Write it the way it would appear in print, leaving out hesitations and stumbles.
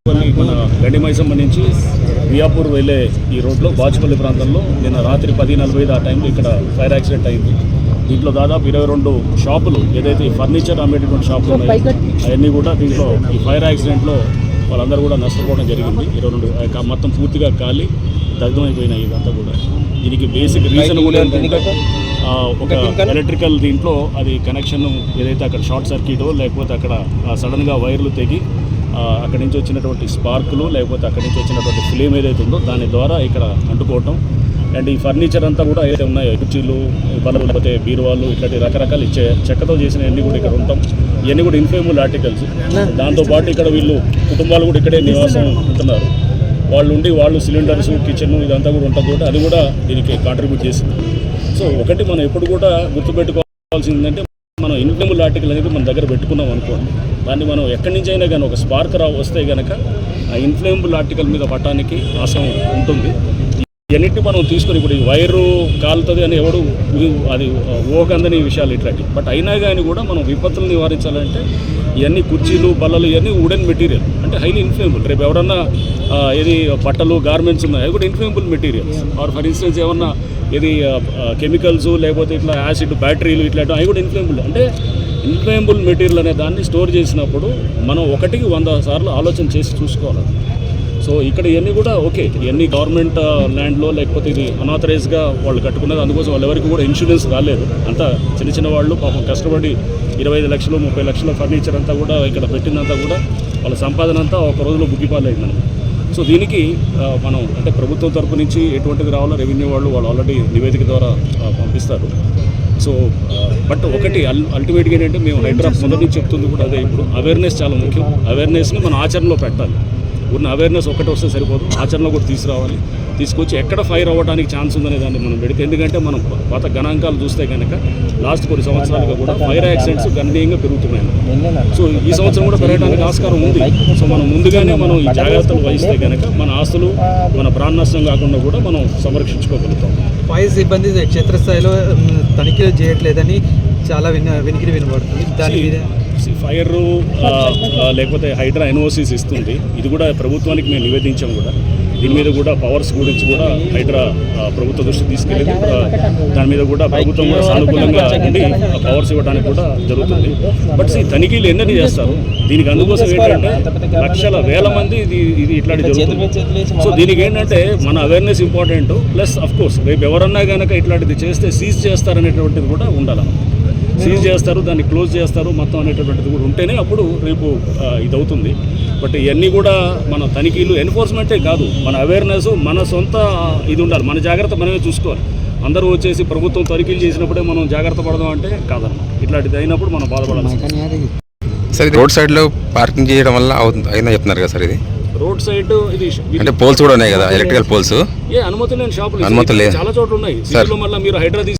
మన గండిమైసమ్మ నుంచి వియాపూర్ వెళ్ళే ఈ రోడ్లో బాచుపల్లి ప్రాంతంలో నిన్న రాత్రి 10:45 ఆ టైంలో ఇక్కడ ఫైర్ యాక్సిడెంట్ అయింది. దీంట్లో దాదాపు 22 షాపులు, ఏదైతే ఈ ఫర్నిచర్ అమ్మేటటువంటి షాపులు ఉన్నాయో అవన్నీ కూడా దీంట్లో ఈ ఫైర్ యాక్సిడెంట్లో వాళ్ళందరూ కూడా నష్టపోవడం జరిగింది. 22 మొత్తం పూర్తిగా కాలి దగ్ధమైపోయినాయి. ఇదంతా కూడా దీనికి బేసిక్ రీజన్ కూడా ఏంటంటే ఒక ఎలక్ట్రికల్ దీంట్లో అది కనెక్షన్ ఏదైతే అక్కడ షార్ట్ సర్క్యూటో లేకపోతే అక్కడ సడన్గా వైర్లు తెగి అక్కడి నుంచి వచ్చినటువంటి స్పార్కులు లేకపోతే అక్కడి నుంచి వచ్చినటువంటి ఫ్లేమ్ ఏదైతే ఉందో దాని ద్వారా ఇక్కడ అంటుకోవటం. అండ్ ఈ ఫర్నిచర్ అంతా కూడా ఏదైతే ఉన్నాయో కుర్చీలు, బల్లలు, లేకపోతే బీరువాళ్ళు, ఇట్లాంటి రకరకాలు చెక్కతో చేసిన అన్నీ కూడా ఇక్కడ ఉంటాం. ఇవన్నీ కూడా ఇన్ఫ్లేమబుల్ ఆర్టికల్స్. దాంతోపాటు ఇక్కడ వీళ్ళు కుటుంబాలు కూడా ఇక్కడే నివాసం ఉంటున్నారు. వాళ్ళు సిలిండర్స్, కిచెన్ ఇదంతా కూడా ఉంటుంది కూడా అది కూడా దీనికి కాంట్రిబ్యూట్ చేసింది. సో ఒకటి మనం ఎప్పుడు కూడా గుర్తుపెట్టుకోవాల్సింది ఏంటంటే మనం ఇన్ఫ్లేమబుల్ ఆర్టికల్ అనేది మన దగ్గర పెట్టుకున్నాం అనుకోండి, దాన్ని మనం ఎక్కడి నుంచి అయినా కానీ ఒక స్పార్క్ వస్తే కనుక ఆ ఇన్ఫ్లేమబుల్ ఆర్టికల్ మీద పట్టడానికి ఆశయం ఉంటుంది. ఇవన్నిటిని మనం తీసుకొని ఇప్పుడు ఈ వైరు కాలుతుంది అని ఎవడు అది ఊహకందని విషయాలు ఇట్లాంటివి. బట్ అయినా కానీ కూడా మనం విపత్తులు నివారించాలంటే ఇవన్నీ కుర్చీలు, బల్లలు ఇవన్నీ వుడెన్ మెటీరియల్ అంటే హైలీ ఇన్ఫ్లేమబుల్. రేపు ఎవరన్నా ఏది బట్టలు, గార్మెంట్స్ ఉన్నాయి అవి కూడా inflammable materials. Or for instance ఏమన్నా ఇది కెమికల్స్ లేకపోతే ఇట్లా యాసిడ్, బ్యాటరీలు ఇట్లాంటివి అవి కూడా ఇన్ఫ్లేమబుల్. అంటే ఇన్ఫ్లేమబుల్ మెటీరియల్ అనే దాన్ని స్టోర్ చేసినప్పుడు మనం 1కి 100 సార్లు ఆలోచన చేసి చూసుకోవాలి. సో ఇక్కడ ఇవన్నీ కూడా ఓకే, ఇవన్నీ గవర్నమెంట్ ల్యాండ్లో లేకపోతే ఇది అనాథరైజ్గా వాళ్ళు కట్టుకున్నది. అందుకోసం వాళ్ళు ఎవరికి కూడా ఇన్సూరెన్స్ రాలేదు. అంతా చిన్న వాళ్ళు పాపం కష్టపడి 25 లక్షలు 30 లక్షల ఫర్నిచర్ అంతా కూడా ఇక్కడ పెట్టిందంతా కూడా వాళ్ళ సంపాదన అంతా ఒక రోజులో బుగ్గిపాలైందన్నమాట. సో దీనికి మనం అంటే ప్రభుత్వం తరపు నుంచి ఎటువంటిది రావాలో రెవెన్యూ వాళ్ళు ఆల్రెడీ నివేదిక ద్వారా పంపిస్తారు. సో బట్ ఒకటి అల్టిమేట్గా ఏంటంటే మేము హైడ్రా మొదటి నుంచి చెప్తుంది కూడా అదే, ఇప్పుడు అవేర్నెస్ చాలా ముఖ్యం. అవేర్నెస్ని మనం ఆచరణలో పెట్టాలి. ఉన్న అవేర్నెస్ ఒకటి వస్తే సరిపోదు, ఆచరణలో కూడా తీసుకురావాలి. తీసుకొచ్చి ఎక్కడ ఫైర్ అవ్వడానికి ఛాన్స్ ఉందనే దాన్ని మనం పెడితే, ఎందుకంటే మనం పాత గణాంకాలు చూస్తే కనుక లాస్ట్ కొన్ని సంవత్సరాలుగా కూడా ఫైర్ యాక్సిడెంట్స్ గణనీయంగా పెరుగుతున్నాయి. సో ఈ సంవత్సరం కూడా పెరగడానికి ఆస్కారం ఉంది. సో మనం ముందుగానే మనం ఈ జాగ్రత్తలు వహిస్తే కనుక మన ఆస్తులు, మన ప్రాణ నష్టం కాకుండా కూడా మనం సంరక్షించుకోగలుగుతాం. ఫైర్ సిబ్బంది క్షేత్రస్థాయిలో తనిఖీలు చేయట్లేదని చాలా వినికిడి వినబడుతుంది. దాని మీద ఫైర్ లేకపోతే హైడ్రా ఎన్ఓసీస్ ఇస్తుంది. ఇది కూడా ప్రభుత్వానికి మేము నివేదించాం కూడా. దీని మీద కూడా పవర్స్ గురించి కూడా హైడ్రా ప్రభుత్వ దృష్టికి తీసుకెళ్ళింది. దాని మీద కూడా ప్రభుత్వం కూడా సానుకూలంగా ఉండి పవర్స్ ఇవ్వడానికి కూడా జరుగుతుంది. బట్ తనిఖీలు ఎన్నది చేస్తారు దీనికి. అందుకోసం ఏంటంటే లక్షల వేల మంది ఇది ఇట్లాంటి జరుగుతుంది. సో దీనికి ఏంటంటే మన awareness important. Plus of course రేపు ఎవరన్నా కనుక ఇట్లాంటిది చేస్తే సీజ్ చేస్తారనేటువంటిది కూడా ఉండాలి. సీజ్ చేస్తారు, దాన్ని క్లోజ్ చేస్తారు మొత్తం అనేటటువంటిది కూడా ఉంటేనే అప్పుడు రేపు ఇది అవుతుంది. బట్ ఇవన్నీ కూడా మన తనిఖీలు ఎన్ఫోర్స్మెంటే కాదు, మన అవేర్నెస్, మన సొంత ఇది ఉండాలి. మన జాగ్రత్త మనమే చూసుకోవాలి. అందరూ వచ్చేసి ప్రభుత్వం తనిఖీలు చేసినప్పుడే మనం జాగ్రత్త పడదాం అంటే కాదన్నమాట. ఇట్లాంటిది అయినప్పుడు మనం బాధపడాలి. సార్ రోడ్ సైడ్లో పార్కింగ్ చేయడం వల్ల అయిందని చెప్తున్నారు కదా సార్. ఇది రోడ్ సైడ్ ఇది అంటే పోల్స్ కూడా ఉన్నాయి కదా, ఎలక్ట్రికల్ పోల్స్. అనుమతి లేని షాపులు చాలా చోట్ల ఉన్నాయి. మళ్ళీ మీరు హైడ్రా